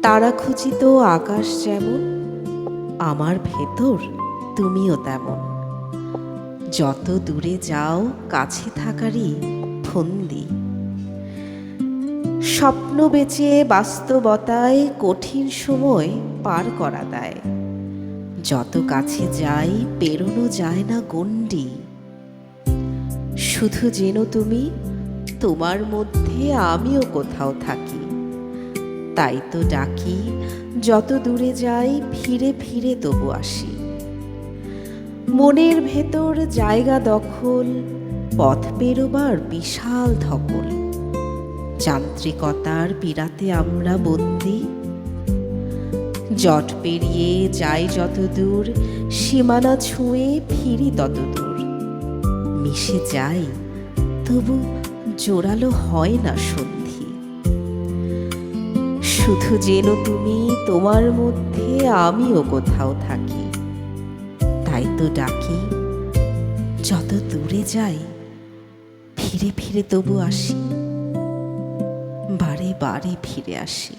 তারা খচিত আকাশ যেমন, আমার ভেতর তুমিও তেমন। যত দূরে যাও কাছে থাকারই ফন্দি। স্বপ্ন বেচে বাস্তবতায় কঠিন সময় পার করা দেয়। যত কাছে যাই পেরোনো যায় না গণ্ডি। শুধু যেন তুমি, তোমার মধ্যে আমিও কোথাও থাকি। তাই তো ডাকি, যত দূরে যাই ফিরে ফিরে তবু আসি। মনের ভেতর জায়গা দখল, পথ পেরোবার বিশাল ধকল। যান্ত্রিকতার পীড়াতে আমরা বন্দী। জট পেরিয়ে যাই যত দূর, সীমানা ছুঁয়ে ফিরি তত দূর। মিশে যাই তবু জোরালো হয় না সন্ধি। শুধু যেন তুমি, তোমার মধ্যে আমিও কোথাও থাকি। তাই তো ডাকি, যত দূরে যাই ফিরে ফিরে তবু আসি, বারে বারে ফিরে আসি।